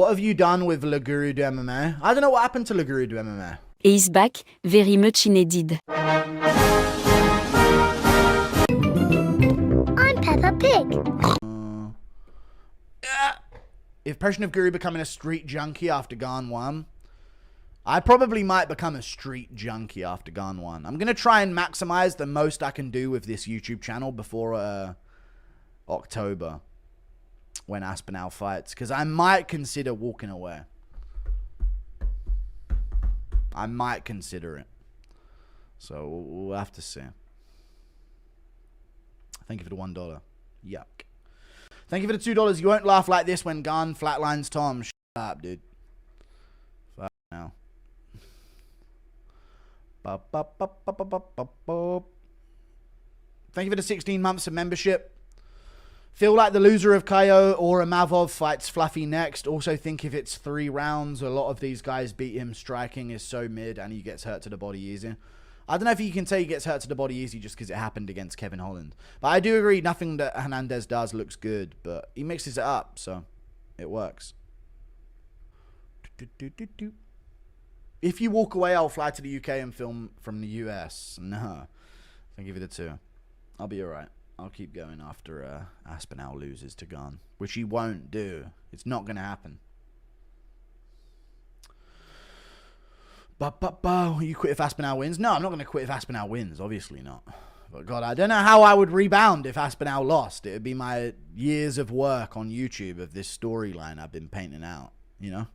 What have you done with Le Guru du MMA? I don't know what happened to Le Guru du MMA. Is back, very much needed. I'm Peppa Pig. Impression of Guru becoming a street junkie after Ghan 1. I probably might become a street junkie after Ghan 1. I'm going to try and maximize the most I can do with this YouTube channel before October, when Aspinall fights, because I might consider walking away. I might consider it. So we'll have to see. Thank you for the $1. Yuck. Thank you for the $2. You won't laugh like this when Ghan flatlines Tom. Shut up, dude. Fuck now. Thank you for the 16 months of membership. Feel like the loser of KO or Amavov fights Fluffy next. Also think if it's 3 rounds, a lot of these guys beat him. Striking is so mid and he gets hurt to the body easy. I don't know if you can say he gets hurt to the body easy just because it happened against Kevin Holland. But I do agree, nothing that Hernandez does looks good. But he mixes it up, so it works. If you walk away, I'll fly to the UK and film from the US. No. Thank you for the 2. I'll be alright. I'll keep going after Aspinall loses to Ghan, which he won't do. It's not going to happen. You quit if Aspinall wins? No, I'm not going to quit if Aspinall wins. Obviously not. But God, I don't know how I would rebound if Aspinall lost. It would be my years of work on YouTube of this storyline I've been painting out, you know?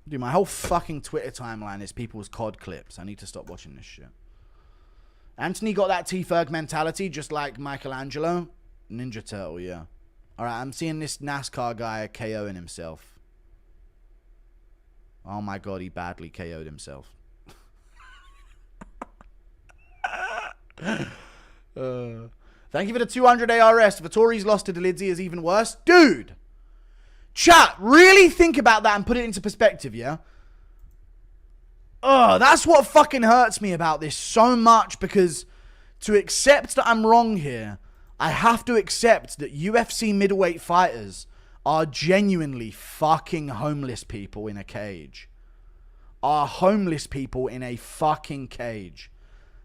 Dude, my whole fucking Twitter timeline is people's COD clips. I need to stop watching this shit. Anthony got that T-Ferg mentality just like Michelangelo. Ninja Turtle, yeah. Alright, I'm seeing this NASCAR guy KOing himself. Oh my God, he badly KO'd himself. Thank you for the 200 ARS. Vittori's loss to Dolidze is even worse. Dude! Chat, really think about that and put it into perspective, yeah? Oh, that's what fucking hurts me about this so much, because to accept that I'm wrong here, I have to accept that UFC middleweight fighters are genuinely fucking homeless people in a cage. Are homeless people in a fucking cage.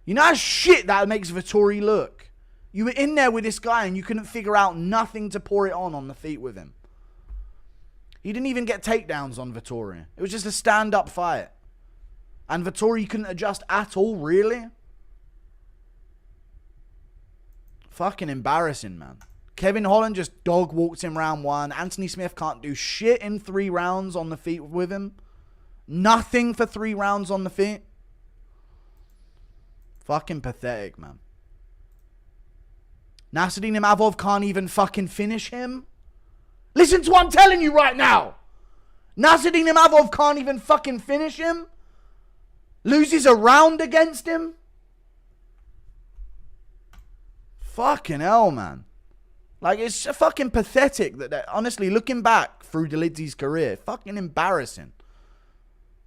You know how shit that makes Vettori look? You were in there with this guy and you couldn't figure out nothing to pour it on the feet with him. He didn't even get takedowns on Vettori. It was just a stand-up fight. And Vettori couldn't adjust at all, really? Fucking embarrassing, man. Kevin Holland just dog walks him round 1. Anthony Smith can't do shit in 3 rounds on the feet with him. Nothing for 3 rounds on the feet. Fucking pathetic, man. Nasruddin Imavov can't even fucking finish him. Listen to what I'm telling you right now. Nasruddin Imavov can't even fucking finish him. Loses a round against him. Fucking hell, man. Like, it's fucking pathetic that honestly, looking back through Dolidze's career, fucking embarrassing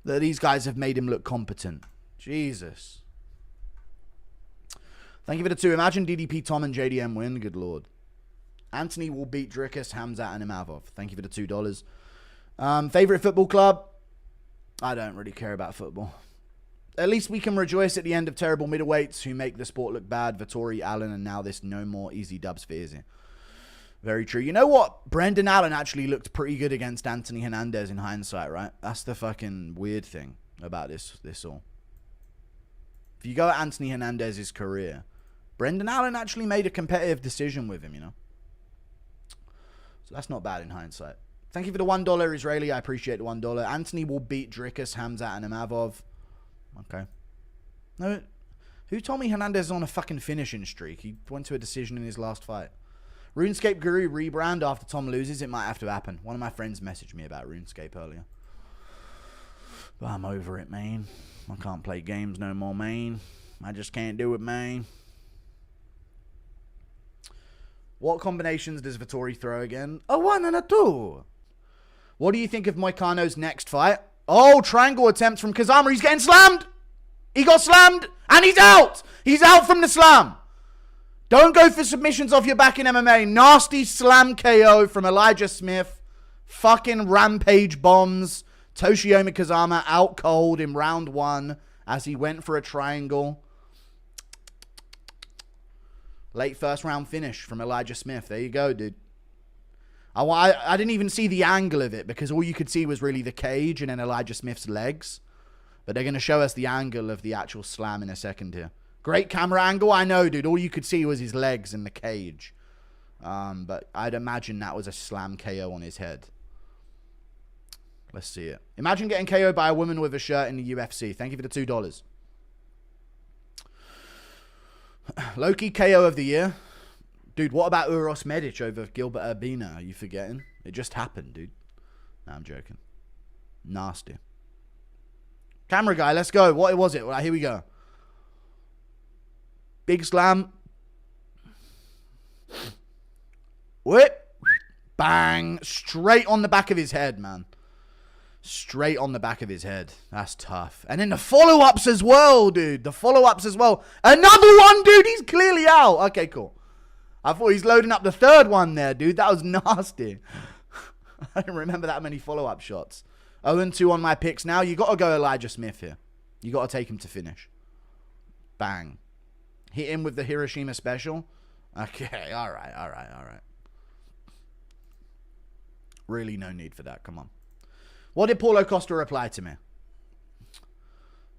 that these guys have made him look competent. Jesus. Thank you for the 2. Imagine DDP, Tom, and JDM win. Good Lord. Anthony will beat Dricus, Hamzat, and Imavov. Thank you for the $2. Favorite football club? I don't really care about football. At least we can rejoice at the end of terrible middleweights who make the sport look bad. Vettori, Allen, and now this no more easy dubs for Izzy. Very true. You know what? Brendan Allen actually looked pretty good against Anthony Hernandez in hindsight, right? That's the fucking weird thing about this all. If you go at Anthony Hernandez's career, Brendan Allen actually made a competitive decision with him, you know? So that's not bad in hindsight. Thank you for the $1, Israeli. I appreciate the $1. Anthony will beat Dricus, Hamzat, and Imavov. Okay. No, who told me Hernandez is on a fucking finishing streak? He went to a decision in his last fight. RuneScape Guru rebrand after Tom loses. It might have to happen. One of my friends messaged me about RuneScape earlier. But I'm over it, man. I can't play games no more, man. I just can't do it, man. What combinations does Vettori throw again? A 1 and a 2. What do you think of Moicano's next fight? Oh, triangle attempt from Kazama. He's getting slammed. He got slammed. And he's out. He's out from the slam. Don't go for submissions off your back in MMA. Nasty slam KO from Elijah Smith. Fucking rampage bombs. Toshiomi Kazama out cold in round 1 as he went for a triangle. Late first round finish from Elijah Smith. There you go, dude. I didn't even see the angle of it because all you could see was really the cage and then Elijah Smith's legs. But they're going to show us the angle of the actual slam in a second here. Great camera angle. I know, dude. All you could see was his legs and the cage. But I'd imagine that was a slam KO on his head. Let's see it. Imagine getting KO'd by a woman with a shirt in the UFC. Thank you for the $2. Low-key KO of the year. Dude, what about Uros Medic over Gilbert Urbina? Are you forgetting? It just happened, dude. Nah, I'm joking. Nasty. Camera guy, let's go. What was it? Well, here we go. Big slam. Whip. Bang. Straight on the back of his head, man. Straight on the back of his head. That's tough. And then the follow-ups as well, dude. The follow-ups as well. Another one, dude. He's clearly out. Okay, cool. I thought he's loading up the third one there, dude. That was nasty. I don't remember that many follow-up shots. 0-2 on my picks now. You got to go Elijah Smith here. You got to take him to finish. Bang. Hit him with the Hiroshima special. Okay, all right. Really no need for that. Come on. What did Paulo Costa reply to me?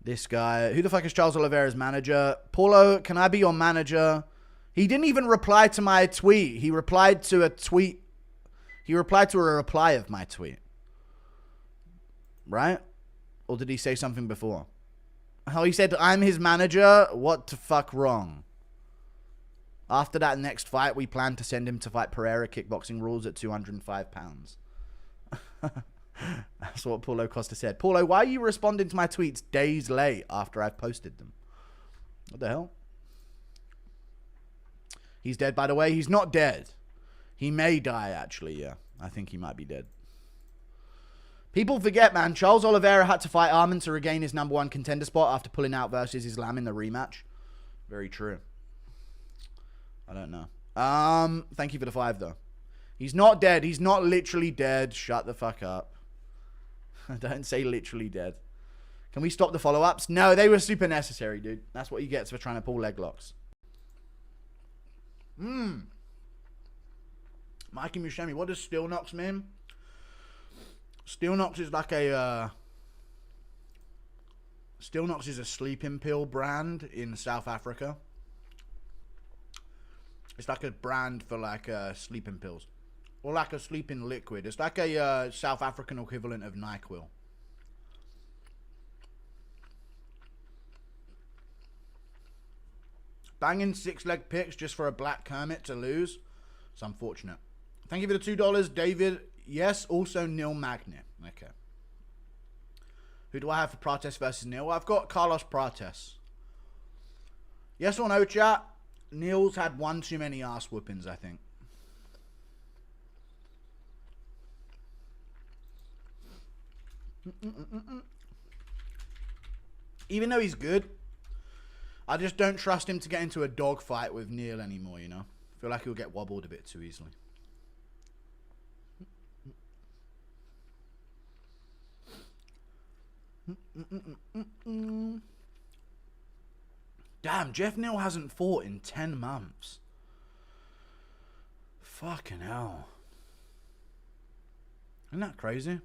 This guy. Who the fuck is Charles Oliveira's manager? Paulo, can I be your manager? He didn't even reply to my tweet. He replied to a tweet. He replied to a reply of my tweet. Right? Or did he say something before? Oh, he said, I'm his manager. What the fuck wrong? After that next fight, we plan to send him to fight Pereira kickboxing rules at 205 pounds. That's what Paulo Costa said. Paulo, why are you responding to my tweets days late after I've posted them? What the hell? He's dead, by the way. He's not dead. He may die, actually, yeah. I think he might be dead. People forget, man. Charles Oliveira had to fight Arman to regain his #1 contender spot after pulling out versus Islam in the rematch. Very true. I don't know. Thank you for the 5, though. He's not dead. He's not literally dead. Shut the fuck up. Don't say literally dead. Can we stop the follow-ups? No, they were super necessary, dude. That's what you get for trying to pull leg locks. Mikey Mushemi, what does Stillnocks mean? Stillnocks is like a... Stillnocks is a sleeping pill brand in South Africa. It's like a brand for like sleeping pills. Or like a sleeping liquid. It's like a South African equivalent of NyQuil. Banging 6-leg picks just for a black Kermit to lose. It's unfortunate. Thank you for the $2, David. Yes, also Neil Magny. Okay. Who do I have for Prates versus Neil? I've got Carlos Prates. Yes or no, chat? Neil's had one too many ass whoopings, I think. Even though he's good, I just don't trust him to get into a dogfight with Neil anymore, you know? I feel like he'll get wobbled a bit too easily. Damn, Jeff Neal hasn't fought in 10 months. Fucking hell. Isn't that crazy?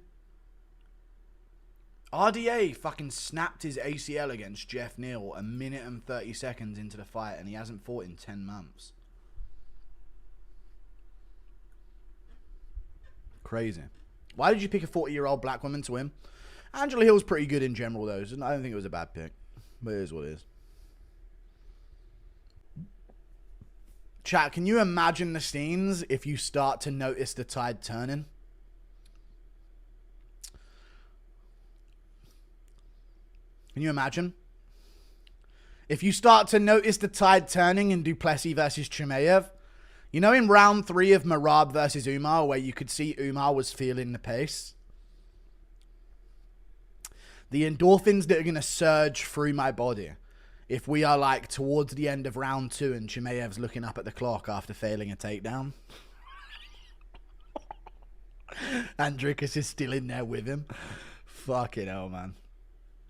RDA fucking snapped his ACL against Jeff Neal a minute and 30 seconds into the fight, and he hasn't fought in 10 months. Crazy. Why did you pick a 40-year-old black woman to win? Angela Hill's pretty good in general, though. So I don't think it was a bad pick. But it is what it is. Chat, can you imagine the scenes if you start to notice the tide turning? Can you imagine? If you start to notice the tide turning in Duplessis versus Chimaev, you know in round 3 of Marab versus Umar, where you could see Umar was feeling the pace? The endorphins that are going to surge through my body if we are like towards the end of round 2 and Chimaev's looking up at the clock after failing a takedown. And Dricus is still in there with him. Fucking hell, man.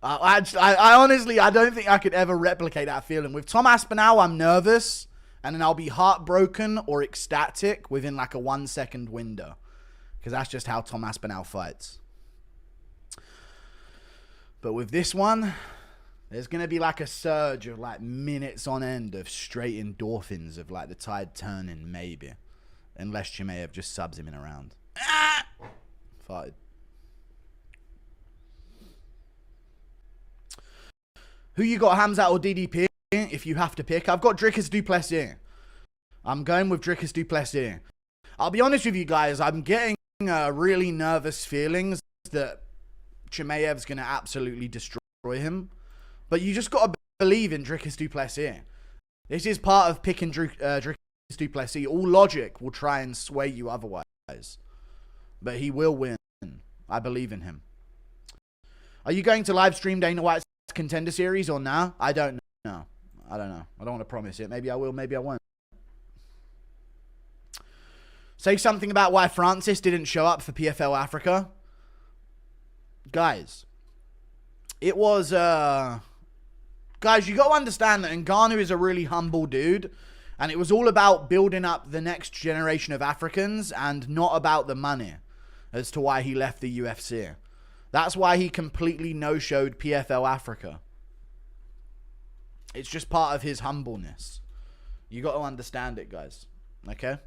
I honestly, I don't think I could ever replicate that feeling. With Tom Aspinall, I'm nervous, and then I'll be heartbroken or ecstatic within like a 1 second window. Because that's just how Tom Aspinall fights. But with this one, there's going to be like a surge of like minutes on end of straight endorphins of like the tide turning, maybe. Unless Chimaev just subs him in a round. Farted. Who you got, Hamzat or DDP? If you have to pick, I've got Dricus du Plessis. I'm going with Dricus du Plessis. I'll be honest with you guys, I'm getting really nervous feelings that Chimaev's going to absolutely destroy him. But you just got to believe in Dricus du Plessis. This is part of picking Dricus du Plessis. All logic will try and sway you otherwise. But he will win. I believe in him. Are you going to live stream Dana White's Contender Series or nah? I don't know. I don't know. I don't want to promise it. Maybe I will, maybe I won't. Say something about why Francis didn't show up for PFL Africa. Guys, it was... Guys, you got to understand that Ngannou is a really humble dude. And it was all about building up the next generation of Africans and not about the money as to why he left the UFC. That's why he completely no-showed PFL Africa. It's just part of his humbleness. You got to understand it, guys. Okay?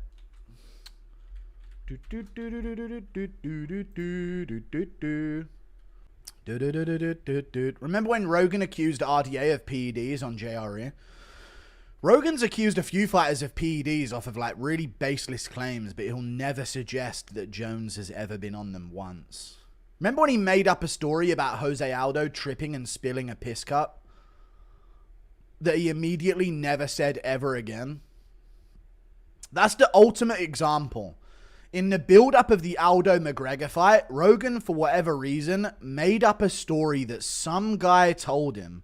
Remember when Rogan accused RDA of PEDs on JRE? Rogan's accused a few fighters of PEDs off of like really baseless claims, but he'll never suggest that Jones has ever been on them once. Remember when he made up a story about Jose Aldo tripping and spilling a piss cup that he immediately never said ever again? That's the ultimate example. In the build-up of the Aldo-McGregor fight, Rogan, for whatever reason, made up a story that some guy told him.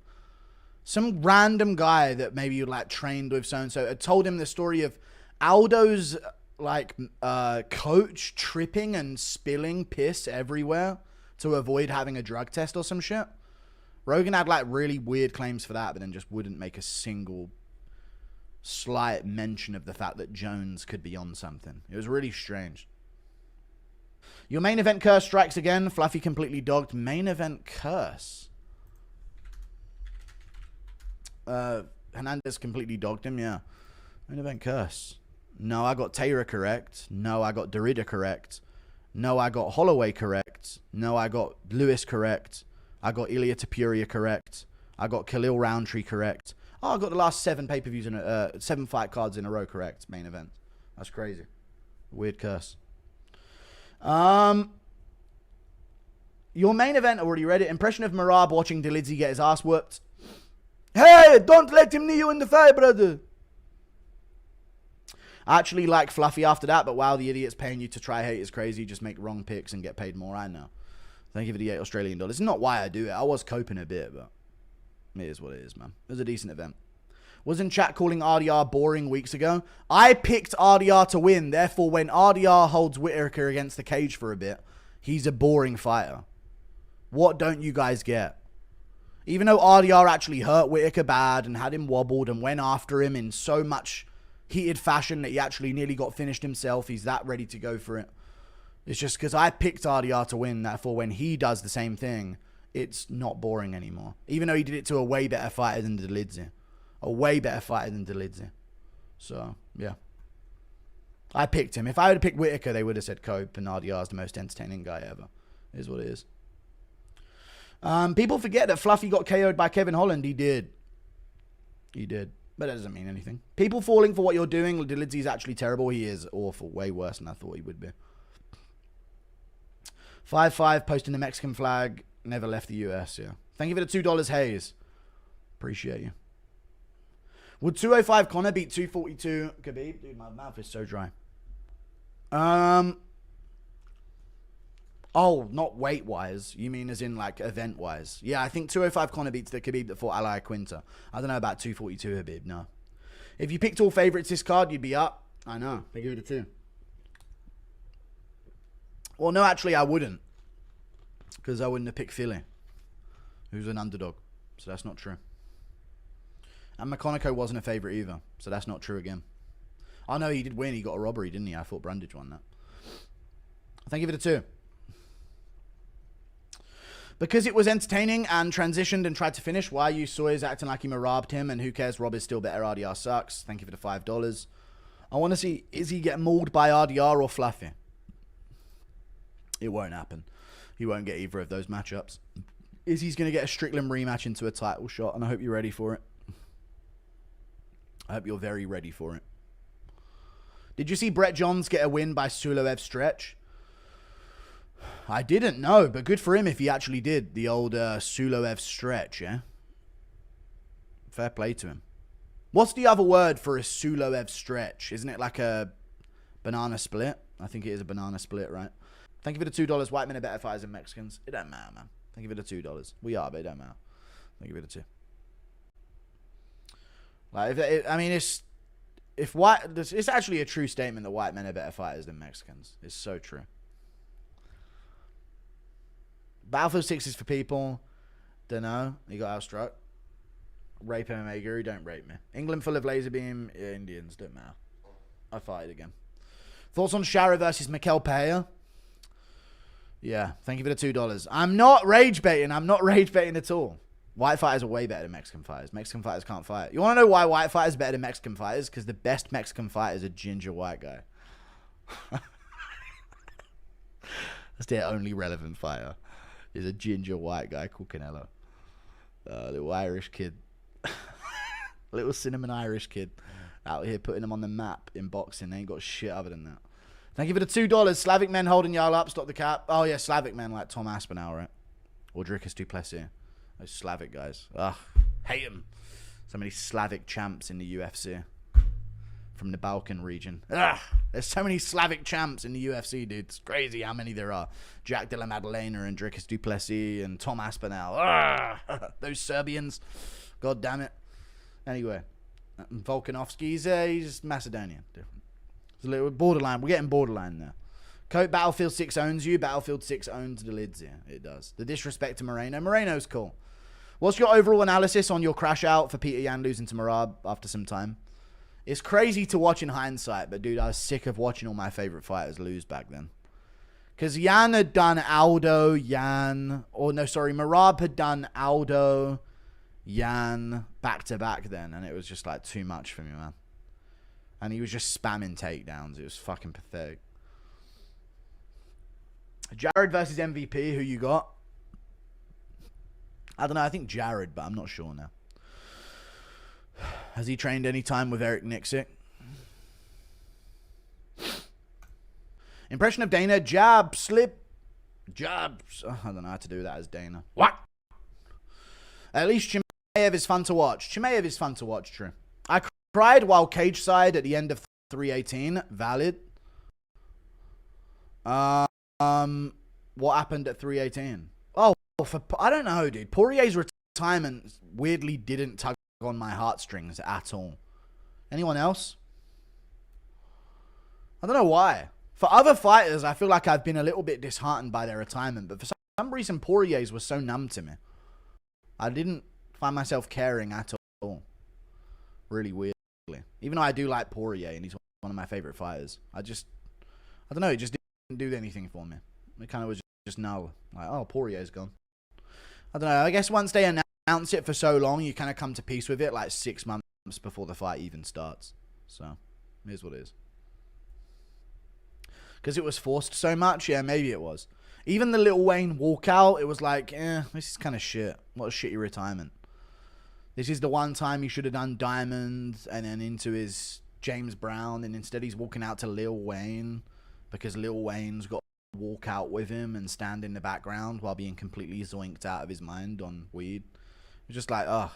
Some random guy that maybe you like trained with so-and-so had told him the story of Aldo's like coach tripping and spilling piss everywhere to avoid having a drug test or some shit. Rogan had like really weird claims for that, but then just wouldn't make a single slight mention of the fact that Jones could be on something. It was really strange. Your main event curse strikes again. Fluffy completely dogged. Main event curse. Hernandez completely dogged him, yeah. Main event curse. No, I got Taylor correct. No, I got Derrida correct. No, I got Holloway correct. No, I got Lewis correct. I got Ilya Topuria correct. I got Khalil Roundtree correct. Oh, I got the last 7 pay-per-views in 7 fight cards in a row correct. Main event. That's crazy. Weird curse. Your main event, already read it. Impression of Marab watching Dolidze get his ass whooped. Hey, don't let him knee you in the fight, brother. I actually like Fluffy after that, but wow, the idiot's paying you to try hate is crazy. Just make wrong picks and get paid more. I know. Thank you for the $8 Australian. It's not why I do it. I was coping a bit, but it is what it is, man. It was a decent event. Was in chat calling RDR boring weeks ago. I picked RDR to win. Therefore, when RDR holds Whittaker against the cage for a bit, he's a boring fighter. What don't you guys get? Even though RDR actually hurt Whittaker bad and had him wobbled and went after him in so much heated fashion that he actually nearly got finished himself, he's that ready to go for it. It's just because I picked RDR to win. Therefore, when he does the same thing, it's not boring anymore. Even though he did it to a way better fighter than Dolidze. A way better fighter than Dolidze. So, yeah. I picked him. If I had picked Whittaker, they would have said Cope, and RDR's the most entertaining guy ever. It is what it is. People forget that Fluffy got KO'd by Kevin Holland. He did. He did. But that doesn't mean anything. People falling for what you're doing. Dolidze's actually terrible. He is awful. Way worse than I thought he would be. 5-5 posting the Mexican flag. Never left the US, yeah. Thank you for the $2, Hayes. Appreciate you. Would 205 Conor beat 242 Khabib? Dude, my mouth is so dry. Oh, not weight-wise. You mean as in, like, event-wise. Yeah, I think 205 Conor beats the Khabib that fought Ally Quinta. I don't know about 242 Khabib, no. If you picked all favourites this card, you'd be up. I know. They give it a 2. Well, no, actually, I wouldn't. Because I wouldn't have picked Philly, who's an underdog. So that's not true. And McConaughey wasn't a favourite either. So that's not true again. Oh, no, he did win. He got a robbery, didn't he? I thought Brundage won that. I think give it a 2. Because it was entertaining and transitioned and tried to finish. Why you saw is acting like he marabbed him, and who cares? Rob is still better. RDR sucks. Thank you for the $5. I want to see, is he getting mauled by RDR or Fluffy? It won't happen. He won't get either of those matchups. Is he's going to get a Strickland rematch into a title shot, and I hope you're ready for it. I hope you're very ready for it. Did you see Brett Johns get a win by Suloev stretch? I didn't know, but good for him if he actually did the old Suloev stretch, yeah? Fair play to him. What's the other word for a Suloev stretch? Isn't it like a banana split? I think it is a banana split, right? Thank you for the $2. White men are better fighters than Mexicans. It don't matter, man. Thank you for the $2. We are, but it don't matter. Thank you for the 2. Like, it's actually a true statement that white men are better fighters than Mexicans. It's so true. Battlefield 6 is for people. Don't know. You got outstruck. Rape MMA Guru. Don't rape me. England full of laser beam. Yeah, Indians. Don't matter. I fight again. Thoughts on Shara versus Mikel Pereira? Yeah. Thank you for the $2. I'm not rage baiting. I'm not rage baiting at all. White fighters are way better than Mexican fighters. Mexican fighters can't fight. You want to know why white fighters are better than Mexican fighters? Because the best Mexican fighter is a ginger white guy. That's their only relevant fighter. Is a ginger white guy called Canelo. Little Irish kid. Little cinnamon Irish kid. Out here putting them on the map in boxing. They ain't got shit other than that. Thank you for the $2. Slavic men holding y'all up. Stop the cap. Oh, yeah. Slavic men like Tom Aspinall, right? Or Dricus Duplessis. Those Slavic guys. Ugh. Hate them. So many Slavic champs in the UFC. From the Balkan region. Ugh. There's so many Slavic champs in the UFC, dude. It's crazy how many there are. Jack de la Maddalena and Dricus Duplessis and Tom Aspinall. Ugh. Those Serbians. God damn it. Anyway. Volkanovski, he's Macedonian. Different. It's a little borderline. We're getting borderline there. Coat Battlefield 6 owns you. Battlefield 6 owns Dolidze. Yeah, it does. The disrespect to Moreno. Moreno's cool. What's your overall analysis on your crash out for Peter Yan losing to Merab after some time? It's crazy to watch in hindsight, but dude, I was sick of watching all my favorite fighters lose back then. Because Yan had done Aldo, Merab had done Aldo, Yan back to back then, and it was just like too much for me, man. And he was just spamming takedowns. It was fucking pathetic. Jared versus MVP, who you got? I don't know, I think Jared, but I'm not sure now. Has he trained any time with Eric Nixick? Impression of Dana, jab, slip, jabs. Oh, I don't know how to do that as Dana. What? At least Chimaev is fun to watch. Chimaev is fun to watch, true. I cried while cage side at the end of 318. Valid. What happened at 318? Oh, I don't know, dude. Poirier's retirement weirdly didn't tug on my heartstrings at all. Anyone else? I don't know why. For other fighters, I feel like I've been a little bit disheartened by their retirement, but for some reason, Poirier's was so numb to me. I didn't find myself caring at all. Really weirdly. Even though I do like Poirier and he's one of my favorite fighters. I don't know, it just didn't do anything for me. It kind of was just null. Like, oh, Poirier's gone. I don't know. I guess once they announce it for so long, you kind of come to peace with it, like 6 months before the fight even starts. So, here's what it is. Because it was forced so much, yeah, maybe it was. Even the Lil Wayne walkout, it was like, this is kind of shit. What a shitty retirement. This is the one time he should have done Diamond and then into his James Brown, and instead he's walking out to Lil Wayne because Lil Wayne's got walk out with him and stand in the background while being completely zoinked out of his mind on weed. It's just like, ugh.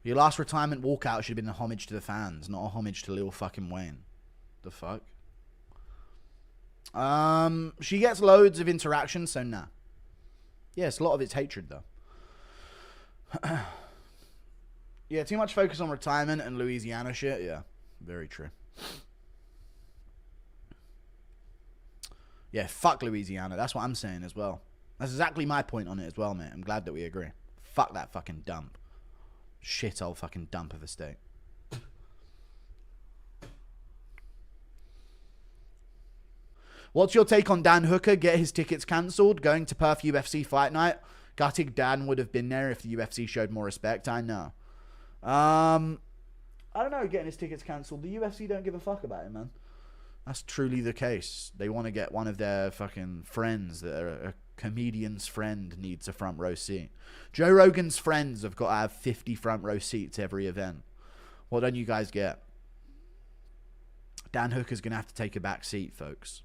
Your last retirement walkout should have been a homage to the fans, not a homage to Lil fucking Wayne. The fuck? She gets loads of interaction, so nah. Yes, a lot of it's hatred though. Yeah, too much focus on retirement and Louisiana shit. Yeah, very true. Yeah, fuck Louisiana. That's what I'm saying as well. That's exactly my point on it as well, mate. I'm glad that we agree. Fuck that fucking dump. Shit old fucking dump of a state. What's your take on Dan Hooker? Get his tickets cancelled. Going to Perth UFC fight night. Gutting Dan would have been there if the UFC showed more respect. I know. I don't know, getting his tickets cancelled. The UFC don't give a fuck about it, man. That's truly the case. They want to get one of their fucking friends that are a comedian's friend needs a front row seat. Joe Rogan's friends have got to have 50 front row seats every event. What don't you guys get? Dan Hooker's going to have to take a back seat, folks.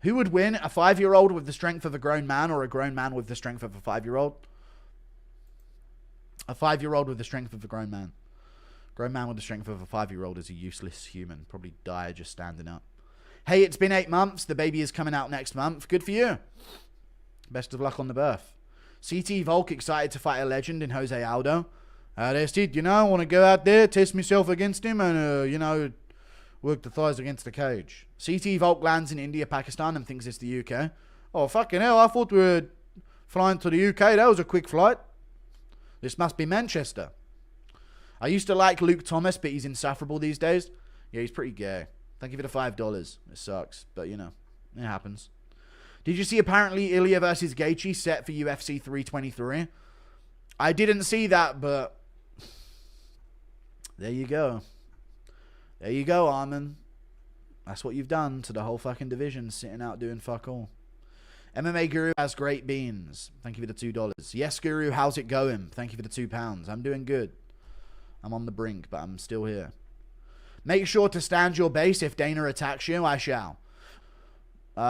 Who would win? A 5-year-old with the strength of a grown man or a grown man with the strength of a 5-year-old? A 5-year-old with the strength of a grown man. Grown man with the strength of a 5-year-old is a useless human. Probably die just standing up. Hey, it's been 8 months. The baby is coming out next month. Good for you. Best of luck on the birth. CT Volk excited to fight a legend in Jose Aldo. That's it, you know. I want to go out there, test myself against him and, you know, work the thighs against the cage. CT Volk lands in India, Pakistan and thinks it's the UK. Oh, fucking hell. I thought we were flying to the UK. That was a quick flight. This must be Manchester. I used to like Luke Thomas, but he's insufferable these days. Yeah, he's pretty gay. Thank you for the $5. It sucks, but you know, it happens. Did you see apparently Ilya versus Gaethje set for UFC 323? I didn't see that, but there you go. There you go, Armin. That's what you've done to the whole fucking division, sitting out doing fuck all. MMA Guru has great beans. Thank you for the $2. Yes, Guru, how's it going? Thank you for the £2. I'm doing good. I'm on the brink, but I'm still here. Make sure to stand your base if Dana attacks you. I shall.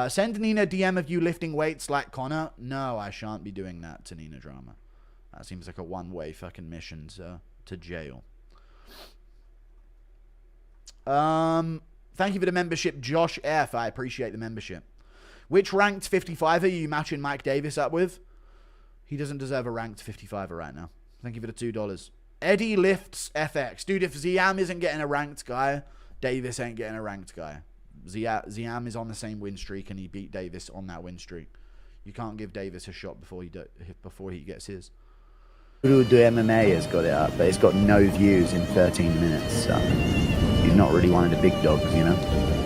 Send Nina DM of you lifting weights like Connor. No, I shan't be doing that to Nina Drama. That seems like a one-way fucking mission to jail. Thank you for the membership, Josh F. I appreciate the membership. Which ranked 55er are you matching Mike Davis up with? He doesn't deserve a ranked 55er right now. Thank you for the $2. Eddie lifts FX. Dude, if Ziam isn't getting a ranked guy, Davis ain't getting a ranked guy. Ziam is on the same win streak and he beat Davis on that win streak. You can't give Davis a shot before he gets his. Guru do MMA has got it up, but it's got no views in 13 minutes, so he's not really one of the big dogs, you know?